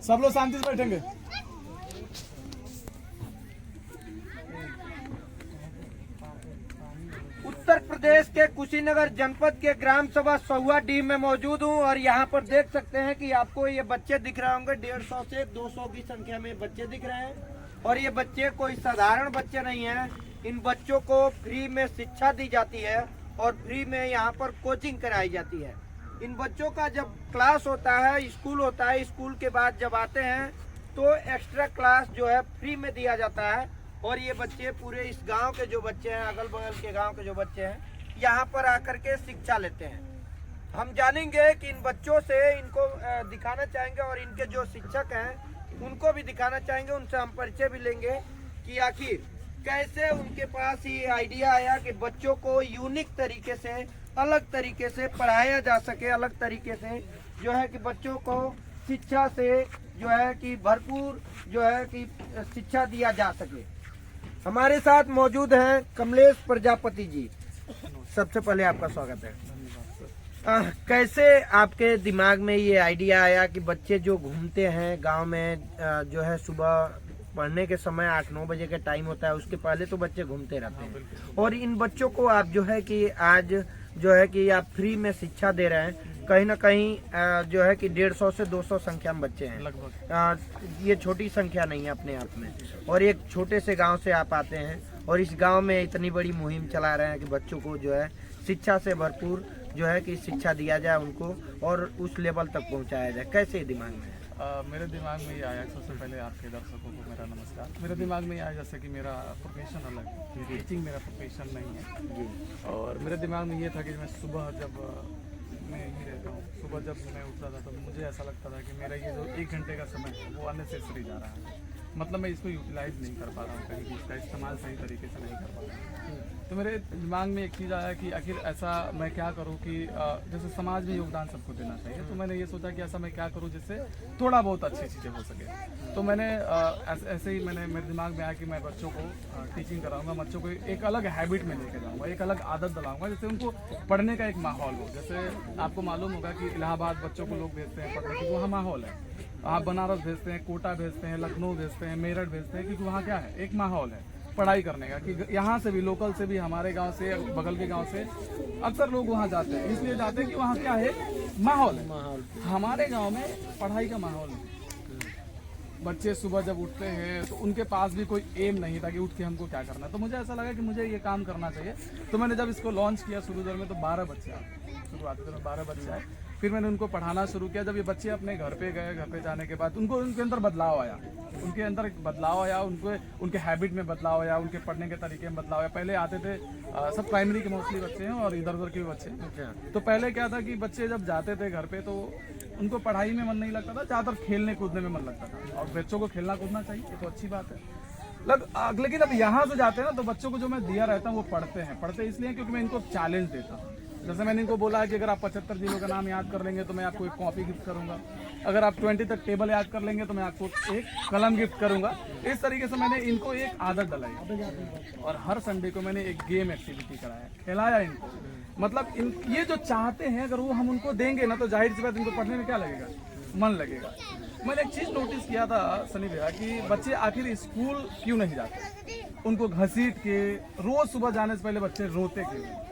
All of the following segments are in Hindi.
सब लोग शांति से बैठेंगे। उत्तर प्रदेश के कुशीनगर जनपद के ग्राम सभा सहुआडीह में मौजूद हूँ और यहाँ पर देख सकते हैं कि आपको ये बच्चे दिख रहे होंगे। 150 से 200 की संख्या में बच्चे दिख रहे हैं और ये बच्चे कोई साधारण बच्चे नहीं हैं। इन बच्चों को फ्री में शिक्षा दी जाती है और फ्री में यहाँ पर कोचिंग कराई जाती है। इन बच्चों का जब क्लास होता है, स्कूल होता है, स्कूल के बाद जब आते हैं तो एक्स्ट्रा क्लास जो है फ्री में दिया जाता है और ये बच्चे पूरे इस गांव के जो बच्चे हैं, अगल बगल के गांव के जो बच्चे हैं, यहाँ पर आकर के शिक्षा लेते हैं। हम जानेंगे कि इन बच्चों से इनको दिखाना चाहेंगे और इनके जो शिक्षक हैं उनको भी दिखाना चाहेंगे। उनसे हम परिचय भी लेंगे कि आखिर कैसे उनके पास ये आइडिया आया कि बच्चों को यूनिक तरीके से, अलग तरीके से पढ़ाया जा सके, अलग तरीके से जो है कि बच्चों को शिक्षा से जो है कि भरपूर जो है कि शिक्षा दिया जा सके। हमारे साथ मौजूद हैं कमलेश प्रजापति जी। सबसे पहले आपका स्वागत है। कैसे आपके दिमाग में ये आइडिया आया कि बच्चे जो घूमते हैं गांव में, जो है सुबह पढ़ने के समय 8-9 बजे का टाइम होता है, उसके पहले तो बच्चे घूमते रहते हैं और इन बच्चों को आप जो है कि आज जो है कि आप फ्री में शिक्षा दे रहे हैं। कहीं ना कहीं जो है कि 150 से 200 संख्या में बच्चे हैं लगभग। ये छोटी संख्या नहीं है अपने आप में और एक छोटे से गांव से आप आते हैं और इस गांव में इतनी बड़ी मुहिम चला रहे हैं कि बच्चों को जो है शिक्षा से भरपूर जो है कि शिक्षा दिया जाए उनको और उस लेवल तक पहुंचाया जाए। कैसे दिमाग में मेरे दिमाग में ये आया, सबसे पहले आपके दर्शकों को मेरा नमस्कार। मेरे दिमाग में ये आया जैसे कि मेरा प्रोफेशन अलग है, टीचिंग मेरा प्रोफेशन नहीं है जी। और मेरे दिमाग में ये था कि मैं सुबह जब मैं यही रहता हूँ, सुबह जब मैं उठता था तो मुझे ऐसा लगता था कि मेरा ये जो 1 घंटे का समय है वो अननेसेसरी जा रहा है। मतलब मैं इसको यूटिलाइज नहीं कर पा रहा हूँ, कहीं भी इसका इस्तेमाल सही तरीके से नहीं कर पा रहा हूँ। तो मेरे दिमाग में एक चीज़ आया कि आखिर ऐसा मैं क्या करूं कि जैसे समाज में योगदान सबको देना चाहिए। तो मैंने ये सोचा कि ऐसा मैं क्या करूं जिससे थोड़ा बहुत अच्छी चीज़ें हो सके। तो मैंने ऐसे ही मेरे दिमाग में आया कि मैं बच्चों को टीचिंग कराऊंगा, बच्चों को एक अलग हैबिट में लेके जाऊंगा, एक अलग आदत दिलाऊंगा, जैसे उनको पढ़ने का एक माहौल हो। जैसे आपको मालूम होगा कि इलाहाबाद बच्चों को लोग भेजते हैं पढ़ने के, वहाँ माहौल है। आप बनारस भेजते हैं, कोटा भेजते हैं, लखनऊ भेजते हैं, मेरठ भेजते हैं, क्योंकि वहाँ क्या है, एक माहौल है पढ़ाई करने का। कि यहाँ से भी, लोकल से भी, हमारे गांव से, बगल के गांव से अक्सर लोग वहाँ जाते हैं, इसलिए जाते हैं कि वहाँ क्या है, माहौल है। हमारे गांव में पढ़ाई का माहौल नहीं। बच्चे सुबह जब उठते हैं तो उनके पास भी कोई एम नहीं था कि उठ के हमको क्या करना है। तो मुझे ऐसा लगा कि मुझे ये काम करना चाहिए। तो मैंने जब इसको लॉन्च किया शुरू दौर में तो 12 बच्चे आए, शुरुआती दौर में 12 बच्चे आए। फिर मैंने उनको पढ़ाना शुरू किया। जब ये बच्चे अपने घर पे गए, घर पे जाने के बाद उनके अंदर बदलाव आया, उनके अंदर एक बदलाव आया, उनके हैबिट में बदलाव आया, उनके पढ़ने के तरीके में बदलाव आया। पहले आते थे सब प्राइमरी के मोस्टली बच्चे हैं और इधर उधर के भी बच्चे। तो पहले क्या था कि बच्चे जब जाते थे घर पे तो उनको पढ़ाई में मन नहीं लगता था, ज़्यादातर खेलने कूदने में मन लगता था। और बच्चों को खेलना कूदना चाहिए, तो अच्छी बात है। लेकिन अब यहाँ से जाते हैं ना तो बच्चों को जो मैं दिया रहता हूँ वो पढ़ते इसलिए क्योंकि मैं इनको चैलेंज देता हूँ। जैसे मैंने इनको बोला है कि अगर आप 75 जिलों का नाम याद कर लेंगे तो मैं आपको एक कॉपी गिफ्ट करूंगा, अगर आप 20 तक टेबल याद कर लेंगे तो मैं आपको एक कलम गिफ्ट करूंगा। इस तरीके से मैंने इनको एक आदत डलाई और हर संडे को मैंने एक गेम एक्टिविटी कराया, खिलाया इनको। मतलब ये जो चाहते हैं अगर वो हम उनको देंगे ना तो जाहिर सी बात इनको पढ़ने में क्या लगेगा, मन लगेगा। मैंने एक चीज़ नोटिस किया था सनी भैया कि बच्चे आखिर स्कूल क्यों नहीं जाते, उनको घसीट के रोज सुबह जाने से पहले बच्चे रोते क्यों।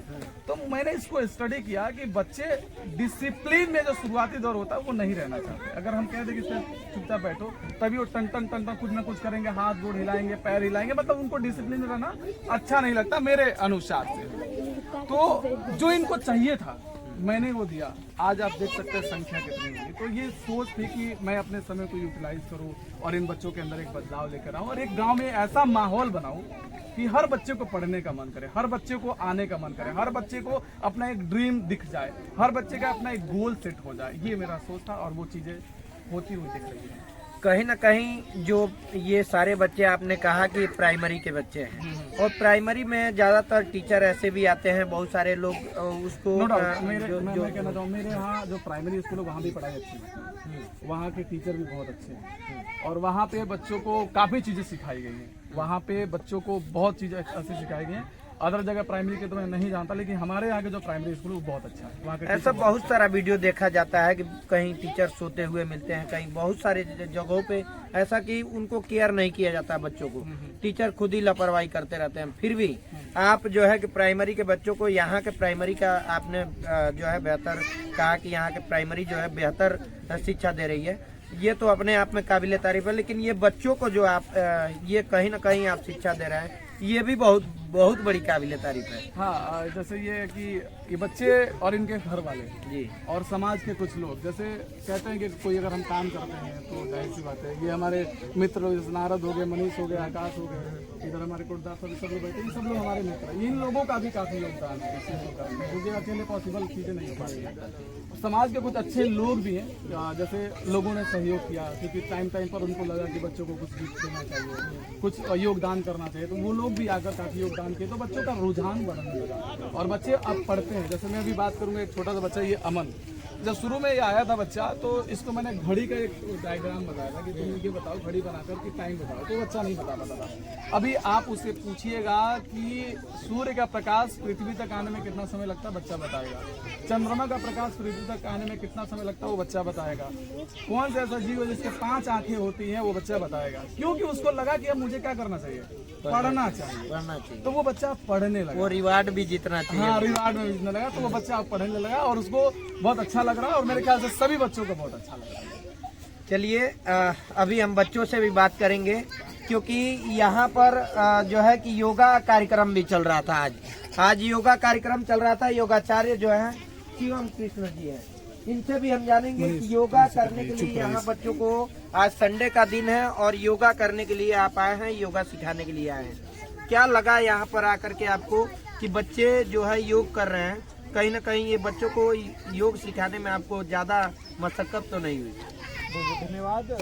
तो मैंने इसको स्टडी किया कि बच्चे डिसिप्लिन में जो शुरुआती दौर होता है वो नहीं रहना चाहते। अगर हम कह दें कि चुपचाप बैठो तभी वो टन टन टन टन कुछ ना कुछ करेंगे, हाथ गोड़ हिलाएंगे, पैर हिलाएंगे, मतलब उनको डिसिप्लिन में रहना अच्छा नहीं लगता मेरे अनुसार से। तो जो इनको चाहिए था मैंने वो दिया। आज आप देख सकते हैं संख्या कितनी होगी। तो ये सोच थी कि मैं अपने समय को यूटिलाइज करूं और इन बच्चों के अंदर एक बदलाव लेकर आऊं और एक गांव में ऐसा माहौल बनाऊं कि हर बच्चे को पढ़ने का मन करे, हर बच्चे को आने का मन करे, हर बच्चे को अपना एक ड्रीम दिख जाए, हर बच्चे का अपना एक गोल सेट हो जाए। ये मेरा सोच था और वो चीजें होती हुई दिख रही है। कहीं ना कहीं जो ये सारे बच्चे आपने कहा कि प्राइमरी के बच्चे हैं और प्राइमरी में ज्यादातर टीचर ऐसे भी आते हैं, बहुत सारे लोग उसको मैं कहना चाहूँ मेरे यहाँ जो प्राइमरी स्कूल है वहाँ भी पढ़ाई अच्छी है, वहाँ के टीचर भी बहुत अच्छे हैं और वहाँ पे बच्चों को काफ़ी चीज़ें सिखाई गई हैं। वहाँ पे बच्चों को बहुत चीज़ें ऐसी सिखाई गई हैं अदर जगह प्राइमरी के तो मैं नहीं जानता, लेकिन हमारे यहाँ के जो प्राइमरी स्कूल वो बहुत अच्छा है। वहाँ के ऐसा बहुत सारा वीडियो देखा जाता है कि कहीं टीचर सोते हुए मिलते हैं, कहीं बहुत सारे जगहों पे ऐसा कि उनको केयर नहीं किया जाता है बच्चों को, टीचर खुद ही लापरवाही करते रहते हैं। फिर भी आप जो है कि प्राइमरी के बच्चों को, यहाँ के प्राइमरी का आपने जो है बेहतर कहा कि यहाँ के प्राइमरी जो है बेहतर शिक्षा दे रही है, ये तो अपने आप में काबिल तारीफ है। लेकिन ये बच्चों को जो आप ये कहीं ना कहीं आप शिक्षा दे रहे हैं, ये भी बहुत बहुत बड़ी काबिल तारीफ है। हाँ, जैसे ये है कि ये बच्चे और इनके घर वाले जी और समाज के कुछ लोग जैसे कहते हैं कि कोई अगर हम काम करते हैं तो जाहिर सी बात है, ये हमारे मित्र लोग जैसे नारद हो गए, मनीष हो गए, आकाश हो गए, इधर हमारे कोटदार सब लोग बैठे, ये सब लोग हमारे मित्र हैं। इन लोगों का भी काफी योगदान है इस चीज़ को करने में, क्योंकि अकेले पॉसिबल चीजें नहीं हो पाती। समाज के कुछ अच्छे लोग भी हैं, जैसे लोगों ने सहयोग किया, क्योंकि टाइम टाइम पर उनको लगा कि बच्चों को कुछ गिफ्ट देना चाहिए, कुछ योगदान करना चाहिए, तो वो लोग भी आकर काफी योगदान किए, तो बच्चों का रुझान बढ़ने लगा और बच्चे अब पढ़ते हैं। जैसे मैं अभी बात करूंगा, एक छोटा सा बच्चा, ये अमन, जब शुरू में ये आया था बच्चा, तो इसको मैंने घड़ी का एक डायग्राम बताया था कि तुम ये बताओ घड़ी बनाकर कि टाइम बताओ, तो बच्चा नहीं बता पाता था। अभी आप उससे पूछिएगा कि सूर्य का प्रकाश पृथ्वी तक आने में कितना समय लगता है, बच्चा बताएगा। चंद्रमा का प्रकाश पृथ्वी तक आने में कितना समय लगता है, वो बच्चा बताएगा। कौन सा ऐसा जीव है जिसके 5 आंखें होती हैं, वो बच्चा बताएगा, क्योंकि उसको लगा कि अब मुझे क्या करना चाहिए, पढ़ना चाहिए, तो वो बच्चा पढ़ने लगा, वो रिवार्ड भी जीतना चाहिए। हाँ, रिवार्ड में जीतने लगा, तो वो बच्चा पढ़ने लगा और उसको बहुत अच्छा लग रहा है, और मेरे ख्याल से सभी बच्चों को बहुत अच्छा लग रहा है। चलिए अभी हम बच्चों से भी बात करेंगे, क्योंकि यहाँ पर जो है कि योगा कार्यक्रम भी चल रहा था। आज योगा कार्यक्रम चल रहा था। योगाचार्य जो है शिवम कृष्ण जी है, इनसे भी हम जानेंगे कि योगा करने के लिए यहाँ बच्चों को, आज संडे का दिन है और योगा करने के लिए आप आए हैं, योगा सिखाने के लिए आए हैं। क्या लगा यहाँ पर आकर के आपको कि बच्चे जो है योग कर रहे हैं, कहीं ना कहीं ये बच्चों को योग सिखाने में आपको ज्यादा मशक्कत तो नहीं हुई? धन्यवाद।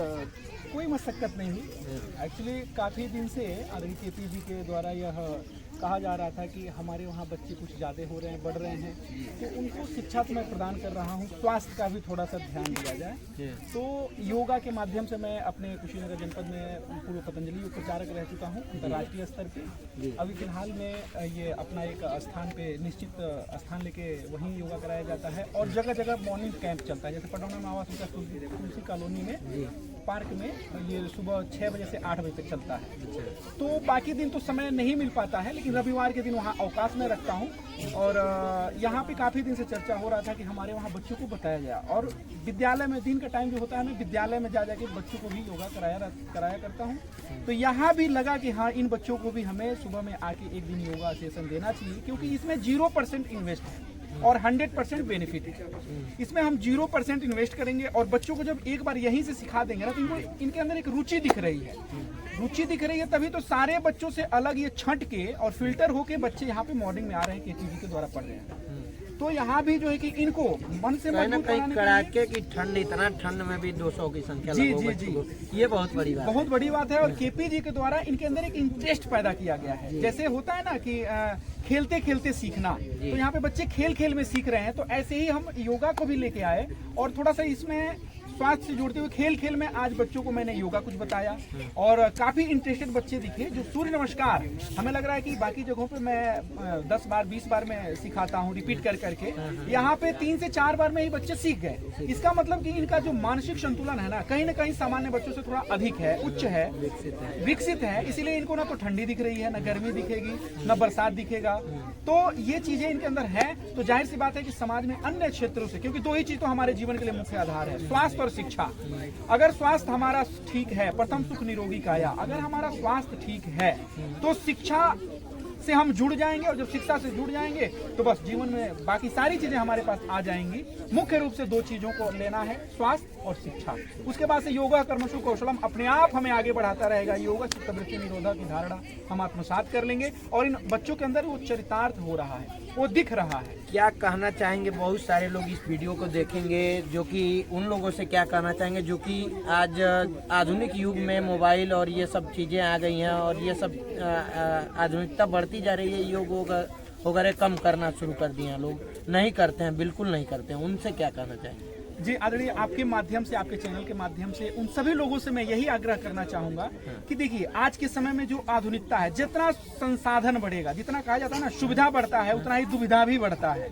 कोई मशक्कत नहीं हुई। एक्चुअली काफ़ी दिन से केपी जी के द्वारा यह कहा जा रहा था कि हमारे वहाँ बच्चे कुछ ज़्यादा हो रहे हैं, बढ़ रहे हैं, तो उनको शिक्षा तो मैं प्रदान कर रहा हूँ, स्वास्थ्य का भी थोड़ा सा ध्यान दिया जाए। तो योगा के माध्यम से मैं अपने कुशीनगर जनपद में पूर्व पतंजलि योग प्रचारक रह चुका हूँ अंतर्राष्ट्रीय स्तर पे। अभी फिलहाल में ये अपना एक स्थान पे निश्चित स्थान लेके वहीं योगा कराया जाता है, और जगह जगह मॉर्निंग कैंप चलता है। जैसे पटौना में आवास तुलसी कॉलोनी में पार्क में ये सुबह 6 बजे से 8 बजे तक चलता है। तो बाकी दिन तो समय नहीं मिल पाता है, लेकिन रविवार के दिन वहाँ अवकाश में रखता हूँ। और यहाँ पे काफ़ी दिन से चर्चा हो रहा था कि हमारे वहाँ बच्चों को बताया जाए, और विद्यालय में दिन का टाइम जो होता है, मैं विद्यालय में जा के बच्चों को भी योगा कराया करता हूँ। तो यहाँ भी लगा कि हाँ, इन बच्चों को भी हमें सुबह में आके एक दिन योगा सेशन देना चाहिए, क्योंकि इसमें 0% इन्वेस्ट है और 100% बेनिफिट है। इसमें हम 0% इन्वेस्ट करेंगे, और बच्चों को जब एक बार यहीं से सिखा देंगे ना, तो इनको इनके अंदर एक रुचि दिख रही है, तभी तो सारे बच्चों से अलग ये छंट के और फिल्टर होके बच्चे यहाँ पे मॉर्निंग में आ रहे हैं, केटीवी के द्वारा पढ़ रहे हैं। तो यहाँ भी जो है कि इनको मन से मजबूत बनाने कड़ाके की ठंड, इतना ठंड में भी 200 की संख्या जी, ये बहुत बड़ी बात है। और केपी जी के द्वारा इनके अंदर एक इंटरेस्ट पैदा किया गया है। जैसे होता है ना कि खेलते खेलते सीखना, तो यहाँ पे बच्चे खेल खेल में सीख रहे हैं। तो ऐसे ही हम योगा को भी लेके आए, और थोड़ा सा इसमें स्वास्थ्य से जुड़ते हुए खेल खेल में आज बच्चों को मैंने योगा कुछ बताया, और काफी इंटरेस्टेड बच्चे दिखे। जो सूर्य नमस्कार हमें लग रहा है कि बाकी जगहों पे मैं 10 बार 20 बार मैं सिखाता हूँ रिपीट कर करके, यहाँ पे 3 से 4 बार में ही बच्चे सीख गए। इसका मतलब कि इनका जो मानसिक संतुलन है ना कहीं सामान्य बच्चों से थोड़ा अधिक है, उच्च है, विकसित है। इसीलिए इनको ना तो ठंडी दिख रही है, ना गर्मी दिखेगी, ना बरसात दिखेगा। तो ये चीजें इनके अंदर है। तो जाहिर सी बात है कि समाज में अन्य क्षेत्रों से, क्योंकि 2 ही चीज तो हमारे जीवन के लिए मुख्य आधार है, स्वास्थ्य और शिक्षा। अगर स्वास्थ्य हमारा ठीक है, प्रथम सुख निरोगी काया, अगर हमारा स्वास्थ्य ठीक है तो शिक्षा से हम जुड़ जाएंगे, और जब शिक्षा से जुड़ जाएंगे तो बस जीवन में बाकी सारी चीजें हमारे पास आ जाएंगी। मुख्य रूप से 2 चीजों को लेना है, स्वास्थ्य और शिक्षा। उसके बाद से योगा कर्मसु कौशलम अपने आप हमें आगे बढ़ाता रहेगा। योगा चित्तवृत्ति निरोधा की धारणा हम आत्मसात कर लेंगे, और इन बच्चों के अंदर वो चरितार्थ हो रहा है, वो दिख रहा है। क्या कहना चाहेंगे? बहुत सारे लोग इस वीडियो को देखेंगे, जो कि उन लोगों से क्या कहना चाहेंगे जो कि आज आधुनिक युग में मोबाइल और ये सब चीजें आ गई हैं, और ये सब आधुनिकता बढ़ती जा रही है, योग वगैरह कम करना शुरू कर दिए हैं, लोग नहीं करते हैं, बिल्कुल नहीं करते हैं, उनसे क्या कहना चाहेंगे? जी आदरणीय, आपके माध्यम से, आपके चैनल के माध्यम से उन सभी लोगों से मैं यही आग्रह करना चाहूंगा कि देखिए, आज के समय में जो आधुनिकता है, जितना संसाधन बढ़ेगा, जितना कहा जाता है ना सुविधा बढ़ता है, उतना ही दुविधा भी बढ़ता है।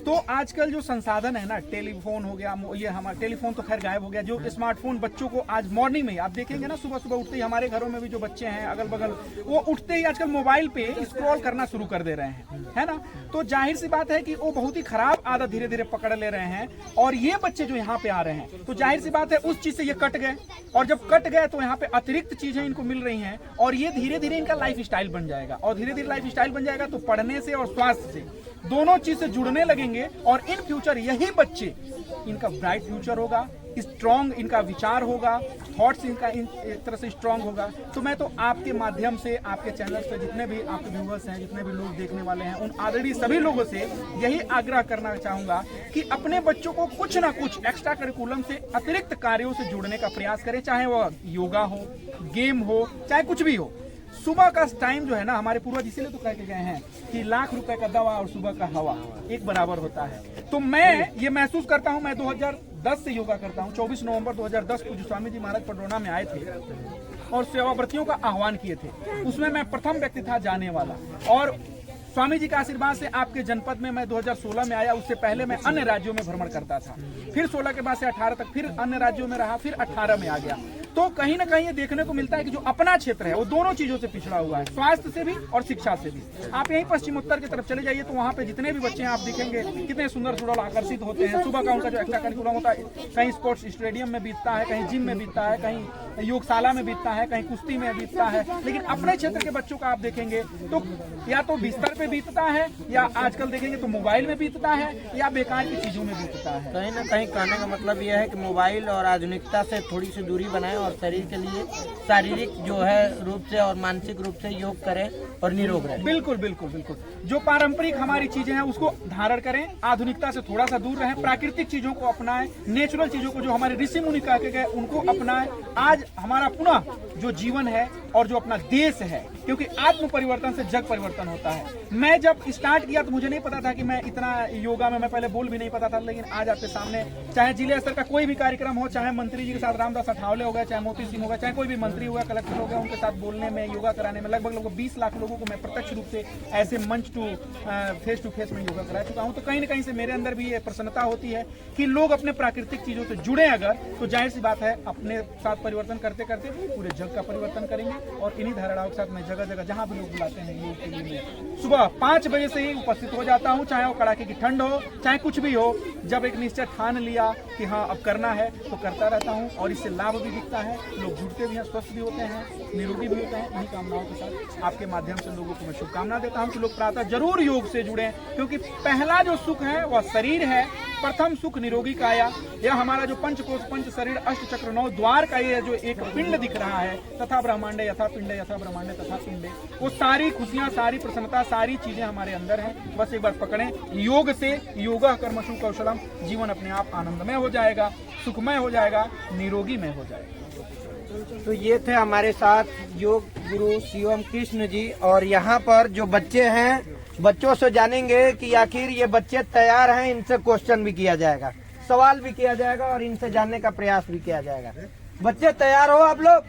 तो आजकल जो संसाधन है ना, टेलीफोन हो गया, ये हमारा टेलीफोन तो खैर गायब हो गया, जो स्मार्टफोन बच्चों को आज मॉर्निंग में आप देखेंगे ना, सुबह सुबह उठते ही हमारे घरों में भी जो बच्चे हैं अगल बगल, वो उठते ही आजकल मोबाइल पे स्क्रॉल करना शुरू कर दे रहे हैं, है ना। तो जाहिर सी बात है कि वो बहुत ही खराब आदत धीरे धीरे पकड़ ले रहे हैं, और ये बच्चे जो यहाँ पे आ रहे हैं, तो जाहिर सी बात है उस चीज से ये कट गए, और जब कट गए तो यहाँ पे अतिरिक्त चीजें इनको मिल रही हैं, और ये धीरे धीरे इनका लाइफ स्टाइल बन जाएगा, और धीरे धीरे लाइफ स्टाइल बन जाएगा तो पढ़ने से और स्वास्थ्य से दोनों चीज से जुड़ने लगेंगे, और इन फ्यूचर यही बच्चे, इनका ब्राइट फ्यूचर होगा, स्ट्रॉन्ग इनका विचार होगा, थॉट्स इनका एक तरह से स्ट्रॉन्ग होगा। तो मैं तो आपके माध्यम से, आपके चैनल पे जितने भी आपके व्यूअर्स हैं, जितने भी लोग देखने वाले हैं, उन ऑलरेडी सभी लोगों से यही आग्रह करना चाहूंगा कि अपने बच्चों को कुछ ना कुछ एक्स्ट्रा करिकुलम से अतिरिक्त कार्यों से जोड़ने का प्रयास करें, चाहे वह योगा हो, गेम हो, चाहे कुछ भी हो। सुबह का टाइम जो है ना, हमारे पूर्वज इसीलिए तो कह के गए हैं कि लाख रुपए का दवा और सुबह का हवा एक बराबर होता है। तो मैं ये महसूस करता हूं, मैं 2010 से योगा करता हूं। 24 नवंबर 2010 को जो स्वामी जी महाराज पडरौना में आए थे और सेवाव्रतियों का आह्वान किए थे, उसमें मैं प्रथम व्यक्ति था जाने वाला, और स्वामी जी का आशीर्वाद से आपके जनपद में मैं 2016 में आया। उससे पहले मैं अन्य राज्यों में भ्रमण करता था, फिर 16 के बाद से 18 तक फिर अन्य राज्यों में रहा, फिर 18 में आ गया। तो कहीं ना कहीं ये देखने को मिलता है कि जो अपना क्षेत्र है वो दोनों चीजों से पिछड़ा हुआ है, स्वास्थ्य से भी और शिक्षा से भी। आप यहीं पश्चिमोत्तर की तरफ चले जाइए तो वहाँ पे जितने भी बच्चे हैं आप देखेंगे कितने सुंदर सुंदर आकर्षित होते हैं। सुबह का उनका जो एक्स्ट्रा करिकुलम होता है, कहीं स्पोर्ट्स स्टेडियम में बीतता है, कहीं जिम में बीतता है, कहीं योगशाला में बीतता है, कहीं कुश्ती में बीतता है। लेकिन अपने क्षेत्र के बच्चों का आप देखेंगे तो या तो बिस्तर पे बीतता है, या आजकल देखेंगे तो मोबाइल में बीतता है, या बेकार की चीजों में बीतता है। कहीं ना कहीं कहने का मतलब यह है कि मोबाइल और आधुनिकता से थोड़ी सी दूरी बनाएं, और शरीर के लिए शारीरिक जो है रूप से और मानसिक रूप से योग करें और निरोग रहें। बिल्कुल बिल्कुल बिल्कुल, जो पारंपरिक हमारी चीजें हैं उसको धारण करें, आधुनिकता से थोड़ा सा दूर रहें, प्राकृतिक चीजों को अपनाएं, नेचुरल चीजों को जो हमारे ऋषि मुनि कह के गए उनको अपनाएं। आज हमारा पुनः जो जीवन है और जो अपना देश है, क्योंकि आत्म परिवर्तन से जग परिवर्तन होता है। मैं जब स्टार्ट किया तो मुझे नहीं पता था कि मैं इतना योगा में, मैं पहले बोल भी नहीं पता था, लेकिन आज आपके सामने चाहे जिले स्तर का कोई भी कार्यक्रम हो, चाहे मंत्री जी के साथ रामदास अठावले हो गए, चाहे मोती सिंह हो गया, चाहे कोई भी मंत्री हो गया, कलेक्टर हो गया, उनके साथ बोलने में, योगा कराने में लगभग 20 लाख लोगों को मैं प्रत्यक्ष रूप से ऐसे मंच टू फेस में योगा करा चुका हूं। तो कहीं ना कहीं से मेरे अंदर भी ये प्रसन्नता होती है कि लोग अपने प्राकृतिक चीजों से जुड़े अगर, तो जाहिर सी बात है अपने साथ परिवर्तन करते करते पूरे जग का परिवर्तन करेंगे। और इन्हीं धारणाओं के साथ मैं जगह जगह जहां भी लोग बुलाते हैं योग के लिए मैं सुबह 5 बजे से ही उपस्थित हो जाता हूं, चाहे वो कड़ाके की ठंड हो, चाहे कुछ भी हो। जब एक निश्चय ठान लिया कि हाँ अब करना है तो करता रहता हूं, और इससे लाभ भी दिखता है, लोग जुड़ते भी हैं, स्वस्थ भी होते हैं, निरोगी भी होते हैं। इन्हीं कामनाओं के साथ आपके माध्यम से लोगों को मैं शुभकामना देता हूं कि लोग प्रातः जरूर योग से जुड़े, क्योंकि पहला जो सुख है वह शरीर है। प्रथम सुख निरोगी काया, यह हमारा जो पंचकोश, पंच शरीर, अष्ट चक्र, 9 द्वार का ये जो एक पिंड दिख रहा है, तथा ब्रह्मांडे यथा पिंडे, यथा ब्रह्मांडे तथा पिंडे, वो सारी खुशियां, सारी प्रसन्नता, सारी चीजें हमारे अंदर हैं। बस एक बार पकड़ें योग से, योगा कर्मसु कौशलम, जीवन अपने आप आनंदमय हो जाएगा, सुखमय हो जाएगा, निरोगी में हो जाएगा। तो ये थे हमारे साथ योग गुरु शिवम कृष्ण जी, और यहाँ पर जो बच्चे हैं, बच्चों से जानेंगे कि आखिर ये बच्चे तैयार हैं। इनसे क्वेश्चन भी किया जाएगा, सवाल भी किया जाएगा, और इनसे जानने का प्रयास भी किया जाएगा। बच्चे तैयार हो आप लोग?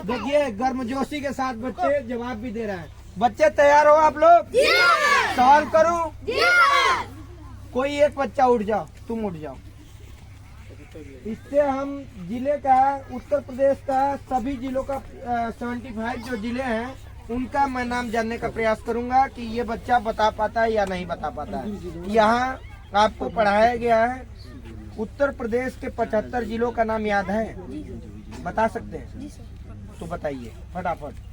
देखिए गर्मजोशी के साथ बच्चे जवाब भी दे रहे हैं। बच्चे तैयार हो आप लोग? सवाल करूं? कोई एक बच्चा उठ जाओ, तुम उठ जाओ। इससे हम जिले का, उत्तर प्रदेश का सभी जिलों का 75 जो जिले हैं उनका मैं नाम जानने का प्रयास करूंगा कि ये बच्चा बता पाता है या नहीं बता पाता है। यहाँ आपको पढ़ाया गया है उत्तर प्रदेश के 75 जिलों का नाम याद है? बता सकते हैं? तो बताइए फटाफट।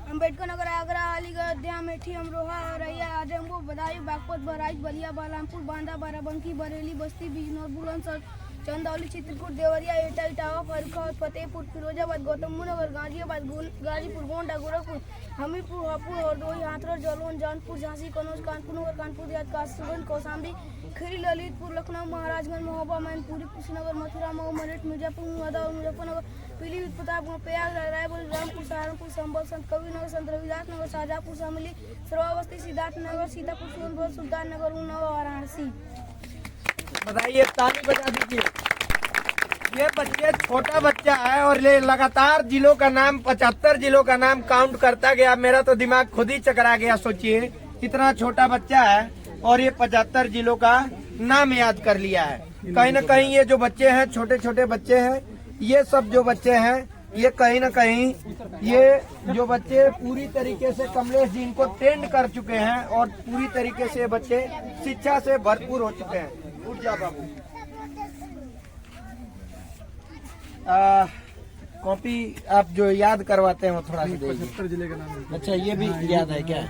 अम्बेडकर नगर, आगरा, अलीगढ़, अयोध्या, मेठी, अमरोहा, औरैया, आजमगढ़, बदायूं, बागपत, बहराइच, बलिया, बलरामपुर, बांदा, बाराबंकी, बरेली, बस्ती, बिजनौर, बुलंदशहर, चंदौली, चित्रकूट, देवरिया, एटा, इटावा, फर्रुखाबाद, फतेहपुर, फिरोजाबाद, गौतमबुद्धनगर, गाजियाबाद, गाजीपुर, गोंडा, गोरखपुर, हमीरपुर, हापुड़, हरदोई, हाथरस, जालौन, जौनपुर, झांसी, कन्नौज, कानपुर नगर, कानपुर देहात, कासगंज, कौशाम्बी, खीरी, ललितपुर, लखनऊ, महाराजगंज, महोबा, मैनपुरी, कुशीनगर, मथुरा, मऊ, मेरठ, मिर्जापुर, मुरादाबाद, मुजफ्फरनगर, पीलीभीत, प्रतापगढ़, प्रयागराज, रायबरेली, रामपुर, सहारनपुर, संभल, संत कबीरनगर, संत रविदास नगर, शाहजहाँपुर, शामली, श्रावस्ती, सिद्धार्थनगर, सीतापुर, सोनभद्र, सुल्ताननगर, उन्नाव, वाराणसी। बताइए, ताली बजा दीजिए। ये बच्चे छोटा बच्चा है और ये लगातार जिलों का नाम 75 जिलों का नाम काउंट करता गया। मेरा तो दिमाग खुद ही चकरा गया। सोचिए इतना छोटा बच्चा है और ये 75 जिलों का नाम याद कर लिया है। कहीं न कहीं ये जो बच्चे हैं, छोटे छोटे बच्चे हैं, ये सब जो बच्चे हैं, ये कहीं न कहीं ये जो बच्चे पूरी तरीके से कमलेश जी इनको ट्रेंड कर चुके हैं और पूरी तरीके से बच्चे शिक्षा से भरपूर हो चुके हैं। उठ जा बाबू। कॉपी आप जो याद करवाते हैं वो थोड़ा सा दीजिए। 75 जिले का नाम। अच्छा, ये भी याद है क्या?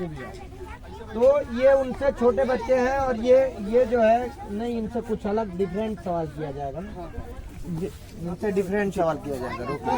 तो ये उनसे छोटे बच्चे हैं और ये जो है, नहीं, इनसे कुछ अलग डिफरेंट सवाल किया जाएगा ना, इनसे डिफरेंट सवाल किया जाएगा। रोकिए।